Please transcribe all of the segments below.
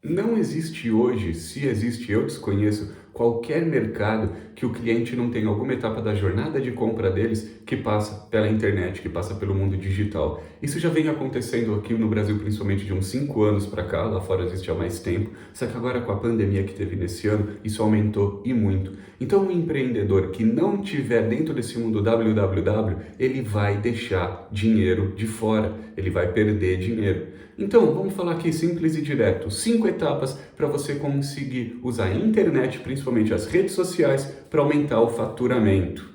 Não existe hoje, se existe, eu desconheço, qualquer mercado que o cliente não tenha alguma etapa da jornada de compra deles que passa pela internet, que passa pelo mundo digital. Isso já vem acontecendo aqui no Brasil, principalmente de uns 5 anos para cá, lá fora existe há mais tempo, só que agora com a pandemia que teve nesse ano, isso aumentou e muito. Então, um empreendedor que não tiver dentro desse mundo www, ele vai deixar dinheiro de fora, ele vai perder dinheiro. Então, vamos falar aqui simples e direto. 5 etapas para você conseguir usar a internet, principalmente as redes sociais, para aumentar o faturamento.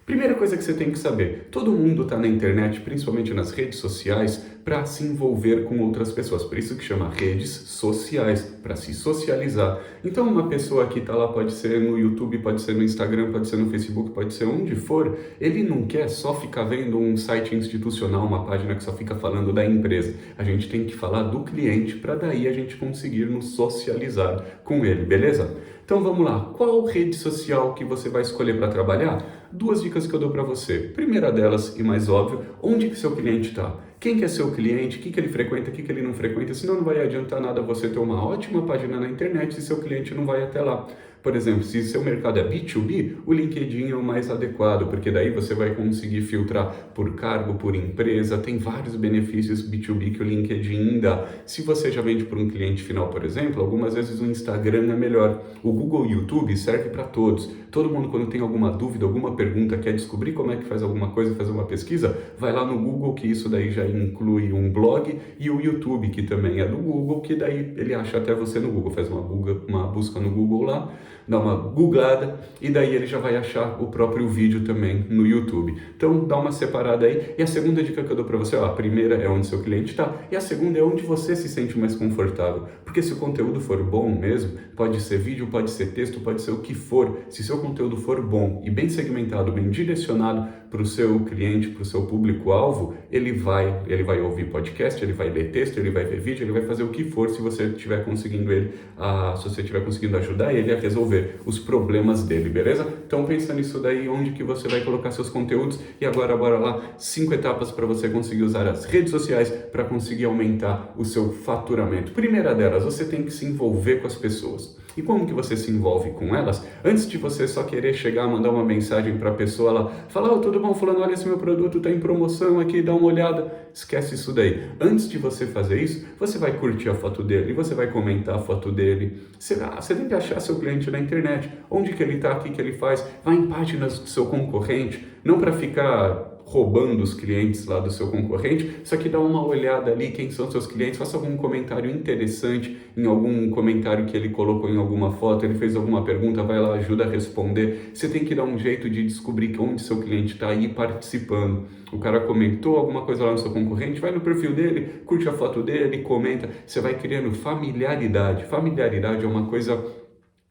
Primeira coisa que você tem que saber, todo mundo está na internet, principalmente nas redes sociais, para se envolver com outras pessoas. Por isso que chama redes sociais, para se socializar. Então uma pessoa que está lá, pode ser no YouTube, pode ser no Instagram, pode ser no Facebook, pode ser onde for, ele não quer só ficar vendo um site institucional, uma página que só fica falando da empresa. A gente tem que falar do cliente para daí a gente conseguir nos socializar com ele, beleza? Então vamos lá, qual rede social que você vai escolher para trabalhar? 2 dicas que eu dou para você. Primeira delas, e mais óbvio, onde que seu cliente está? Quem que é seu cliente? O que ele frequenta? O que ele não frequenta? Senão não vai adiantar nada você ter uma ótima página na internet se seu cliente não vai até lá. Por exemplo, se seu mercado é B2B, o LinkedIn é o mais adequado, porque daí você vai conseguir filtrar por cargo, por empresa, tem vários benefícios B2B que o LinkedIn dá. Se você já vende para um cliente final, por exemplo, algumas vezes o Instagram é melhor. O Google e o YouTube serve para todos. Todo mundo, quando tem alguma dúvida, alguma pergunta, quer descobrir como é que faz alguma coisa, fazer uma pesquisa, vai lá no Google, que isso daí já inclui um blog, e o YouTube, que também é do Google, que daí ele acha até você no Google, faz uma busca no Google lá, dá uma googlada e daí ele já vai achar o próprio vídeo também no YouTube. Então dá uma separada aí. E a segunda dica que eu dou para você, ó, a primeira é onde seu cliente está e a segunda é onde você se sente mais confortável. Porque se o conteúdo for bom mesmo, pode ser vídeo, pode ser texto, pode ser o que for. Se seu conteúdo for bom e bem segmentado, bem direcionado para o seu cliente, para o seu público-alvo, ele vai ouvir podcast, ele vai ler texto, ele vai ver vídeo, ele vai fazer o que for se você estiver conseguindo se você estiver conseguindo ajudar ele a resolver os problemas dele, beleza? Então pensa nisso daí, onde que você vai colocar seus conteúdos e agora bora lá, 5 etapas para você conseguir usar as redes sociais para conseguir aumentar o seu faturamento. Primeira delas, você tem que se envolver com as pessoas. E como que você se envolve com elas? Antes de você só querer chegar, mandar uma mensagem para a pessoa lá, falar, tudo bom, fulano, olha esse meu produto, está em promoção aqui, dá uma olhada. Esquece isso daí. Antes de você fazer isso, você vai curtir a foto dele, você vai comentar a foto dele. Você tem que achar seu cliente na internet. Onde que ele está, o que ele faz. Vai em páginas do seu concorrente, não para ficar roubando os clientes lá do seu concorrente, só que dá uma olhada ali, quem são seus clientes, faça algum comentário interessante em algum comentário que ele colocou em alguma foto, ele fez alguma pergunta, vai lá, ajuda a responder. Você tem que dar um jeito de descobrir onde seu cliente está aí participando. O cara comentou alguma coisa lá no seu concorrente, vai no perfil dele, curte a foto dele, comenta, você vai criando familiaridade. Familiaridade é uma coisa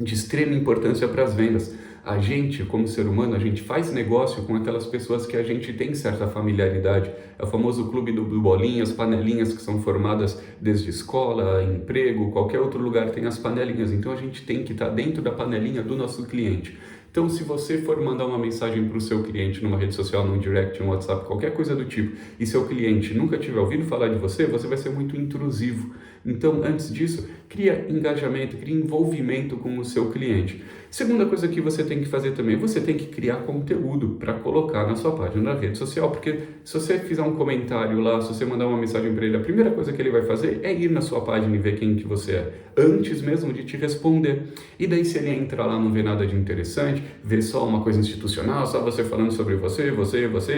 de extrema importância para as vendas. A gente, como ser humano, a gente faz negócio com aquelas pessoas que a gente tem certa familiaridade. É o famoso clube do bolinhas, panelinhas que são formadas desde escola, emprego, qualquer outro lugar tem as panelinhas. Então a gente tem que estar dentro da panelinha do nosso cliente. Então, se você for mandar uma mensagem para o seu cliente numa rede social, num direct, num WhatsApp, qualquer coisa do tipo, e seu cliente nunca tiver ouvido falar de você, você vai ser muito intrusivo. Então, antes disso, cria engajamento, cria envolvimento com o seu cliente. Segunda coisa que você tem que fazer também, você tem que criar conteúdo para colocar na sua página na rede social, porque se você fizer um comentário lá, se você mandar uma mensagem para ele, a primeira coisa que ele vai fazer é ir na sua página e ver quem que você é, antes mesmo de te responder. E daí, se ele entrar lá, não vê nada de interessante, vê só uma coisa institucional, só você falando sobre você,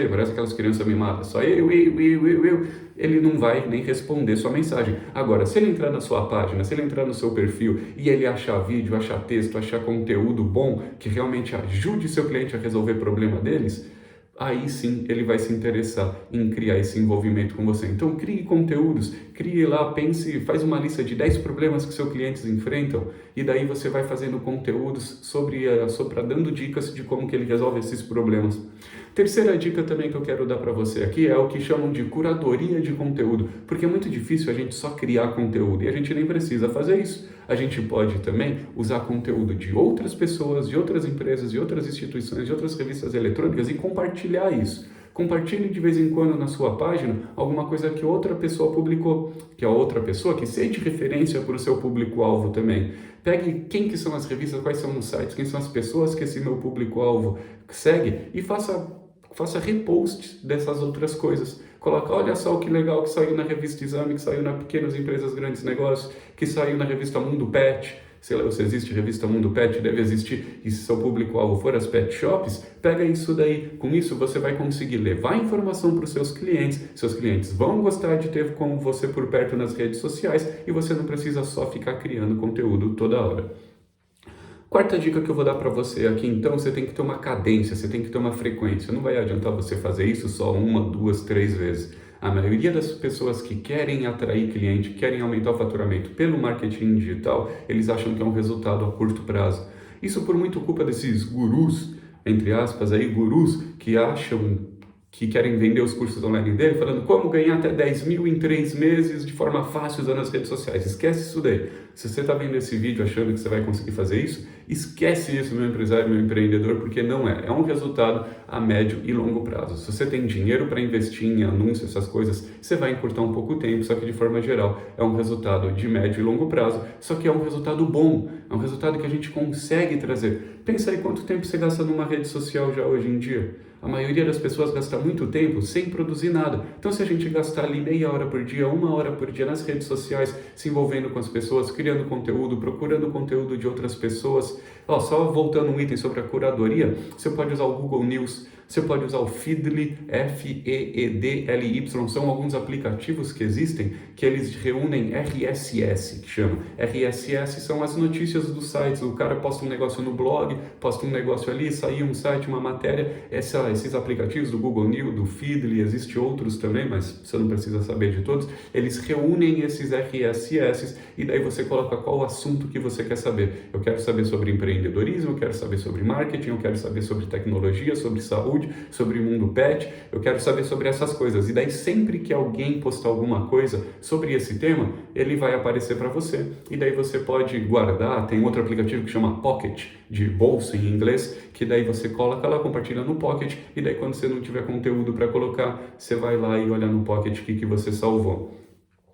parece aquelas crianças mimadas, só eu, ele não vai nem responder sua mensagem. Agora, se ele entrar na sua página, se ele entrar no seu perfil e ele achar vídeo, achar texto, achar conteúdo bom, que realmente ajude seu cliente a resolver o problema deles, aí sim ele vai se interessar em criar esse envolvimento com você. Então crie conteúdos, crie lá, pense, faz uma lista de 10 problemas que seus clientes enfrentam e daí você vai fazendo conteúdos sobre dando dicas de como que ele resolve esses problemas. Terceira dica também que eu quero dar para você aqui é o que chamam de curadoria de conteúdo, porque é muito difícil a gente só criar conteúdo e a gente nem precisa fazer isso. A gente pode também usar conteúdo de outras pessoas, de outras empresas, de outras instituições, de outras revistas eletrônicas e compartilhar isso. Compartilhe de vez em quando na sua página alguma coisa que outra pessoa publicou, que a outra pessoa que seja de referência para o seu público-alvo também. Pegue quem que são as revistas, quais são os sites, quem são as pessoas que esse meu público-alvo segue e faça repost dessas outras coisas. Coloca, olha só que legal que saiu na revista Exame, que saiu na Pequenas Empresas Grandes Negócios, que saiu na revista Mundo Pet. Sei lá, se existe revista Mundo Pet, deve existir, e se seu público-alvo for as pet shops, pega isso daí. Com isso, você vai conseguir levar informação para os seus clientes vão gostar de ter com você por perto nas redes sociais, e você não precisa só ficar criando conteúdo toda hora. Quarta dica que eu vou dar para você aqui, então, você tem que ter uma cadência, você tem que ter uma frequência. Não vai adiantar você fazer isso só 1, 2, 3 vezes. A maioria das pessoas que querem atrair cliente, querem aumentar o faturamento pelo marketing digital, eles acham que é um resultado a curto prazo. Isso por muito culpa desses gurus, entre aspas, aí, gurus que acham que querem vender os cursos online dele, falando como ganhar até 10 mil em 3 meses de forma fácil usando as redes sociais. Esquece isso daí. Se você está vendo esse vídeo achando que você vai conseguir fazer isso, esquece isso, meu empresário, meu empreendedor, porque não é. É um resultado a médio e longo prazo. Se você tem dinheiro para investir em anúncios, essas coisas, você vai encurtar um pouco o tempo, só que de forma geral é um resultado de médio e longo prazo, só que é um resultado bom, é um resultado que a gente consegue trazer. Pensa aí quanto tempo você gasta numa rede social já hoje em dia. A maioria das pessoas gasta muito tempo sem produzir nada. Então, se a gente gastar ali meia hora por dia, 1 hora por dia nas redes sociais, se envolvendo com as pessoas, criando conteúdo, procurando conteúdo de outras pessoas. Só voltando um item sobre a curadoria, você pode usar o Google News, você pode usar o Feedly, F-E-E-D-L-Y, são alguns aplicativos que existem que eles reúnem RSS, que chama. RSS são as notícias dos sites, o cara posta um negócio no blog, posta um negócio ali, saiu um site, uma matéria, esses aplicativos do Google News, do Feedly, existem outros também, mas você não precisa saber de todos, eles reúnem esses RSS e daí você coloca qual assunto que você quer saber. Eu quero saber sobre empreendedorismo, eu quero saber sobre marketing, eu quero saber sobre tecnologia, sobre saúde, sobre o mundo pet, eu quero saber sobre essas coisas. E daí sempre que alguém postar alguma coisa sobre esse tema, ele vai aparecer para você. E daí você pode guardar, tem outro aplicativo que chama Pocket, de bolsa em inglês, que daí você coloca lá, compartilha no Pocket, e daí quando você não tiver conteúdo para colocar, você vai lá e olha no Pocket o que você salvou.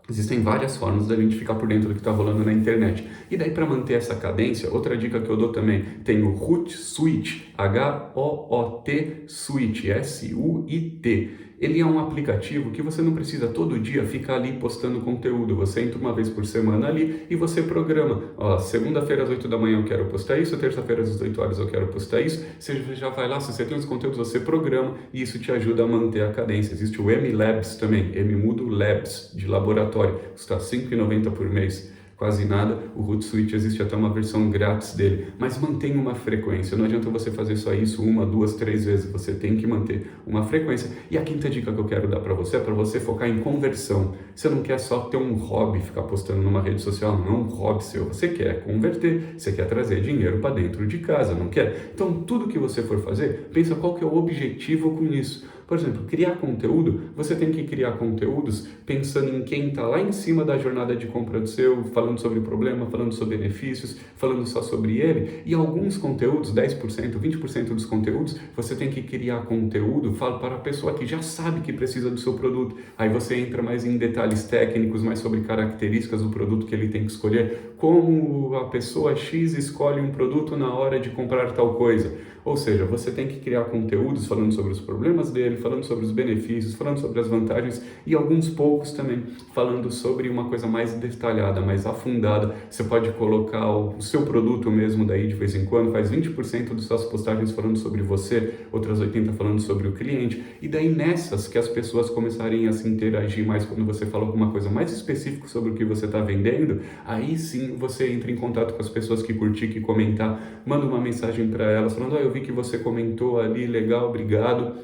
Existem várias formas da gente ficar por dentro do que está rolando na internet. E daí, para manter essa cadência, outra dica que eu dou também, tem o Hootsuite, H-O-O-T Suite, S-U-I-T. Ele é um aplicativo que você não precisa todo dia ficar ali postando conteúdo. Você entra uma vez por semana ali e você programa. Segunda-feira às 8 da manhã eu quero postar isso, terça-feira às 18 horas eu quero postar isso. Você já vai lá, se você tem os conteúdos, você programa e isso te ajuda a manter a cadência. Existe o M-Labs também, M-Mudo Labs, de laboratório, custa R$ 5,90 por mês. Quase nada, o Hootsuite existe até uma versão grátis dele, mas mantenha uma frequência, não adianta você fazer só isso 1, 2, 3 vezes, você tem que manter uma frequência. E a quinta dica que eu quero dar para você é para você focar em conversão. Você não quer só ter um hobby, ficar postando numa rede social, não é um hobby seu, você quer converter, você quer trazer dinheiro para dentro de casa, não quer? Então tudo que você for fazer, pensa qual que é o objetivo com isso. Por exemplo, criar conteúdo, você tem que criar conteúdos pensando em quem está lá em cima da jornada de compra do seu, falando sobre o problema, falando sobre benefícios, falando só sobre ele. E alguns conteúdos, 10%, 20% dos conteúdos, você tem que criar conteúdo para a pessoa que já sabe que precisa do seu produto. Aí você entra mais em detalhes técnicos, mais sobre características do produto que ele tem que escolher, como a pessoa X escolhe um produto na hora de comprar tal coisa. Ou seja, você tem que criar conteúdos falando sobre os problemas dele, falando sobre os benefícios, falando sobre as vantagens e alguns poucos também falando sobre uma coisa mais detalhada, mais afundada. Você pode colocar o seu produto mesmo daí de vez em quando, faz 20% das suas postagens falando sobre você, outras 80% falando sobre o cliente. E daí nessas que as pessoas começarem a se interagir mais quando você fala alguma coisa mais específica sobre o que você está vendendo, aí sim você entra em contato com as pessoas que curtir, que comentar, manda uma mensagem para elas falando, eu vi que você comentou ali, legal, obrigado.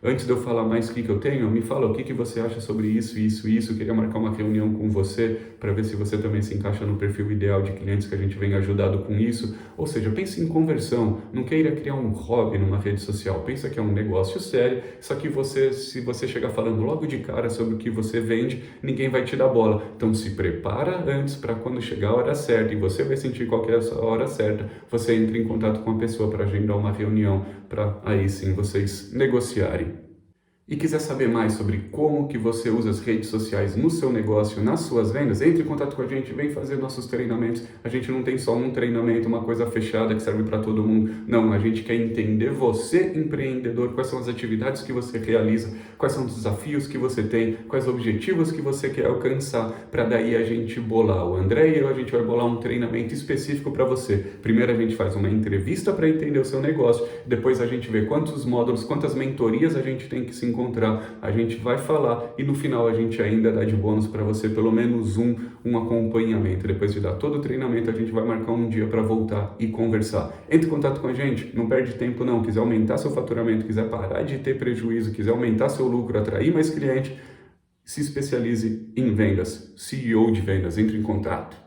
Antes de eu falar mais o que eu tenho, me fala o que você acha sobre isso, isso, isso. Eu queria marcar uma reunião com você para ver se você também se encaixa no perfil ideal de clientes que a gente vem ajudado com isso. Ou seja, pense em conversão, não queira criar um hobby numa rede social. Pensa que é um negócio sério, só que se você chegar falando logo de cara sobre o que você vende, ninguém vai te dar bola. Então se prepara antes para quando chegar a hora certa e você vai sentir qual que é a hora certa, você entra em contato com a pessoa para agendar uma reunião para aí sim vocês negociarem. E quiser saber mais sobre como que você usa as redes sociais no seu negócio, nas suas vendas, entre em contato com a gente, vem fazer nossos treinamentos. A gente não tem só um treinamento, uma coisa fechada que serve para todo mundo. Não, a gente quer entender você, empreendedor, quais são as atividades que você realiza, quais são os desafios que você tem, quais objetivos que você quer alcançar, para daí a gente bolar. O André e eu, a gente vai bolar um treinamento específico para você. Primeiro a gente faz uma entrevista para entender o seu negócio, depois a gente vê quantos módulos, quantas mentorias a gente tem que se encontrar, a gente vai falar e no final a gente ainda dá de bônus para você pelo menos um acompanhamento. Depois de dar todo o treinamento, a gente vai marcar um dia para voltar e conversar. Entre em contato com a gente, não perde tempo não. Quiser aumentar seu faturamento, quiser parar de ter prejuízo, quiser aumentar seu lucro, atrair mais cliente, se especialize em vendas, CEO de vendas, entre em contato.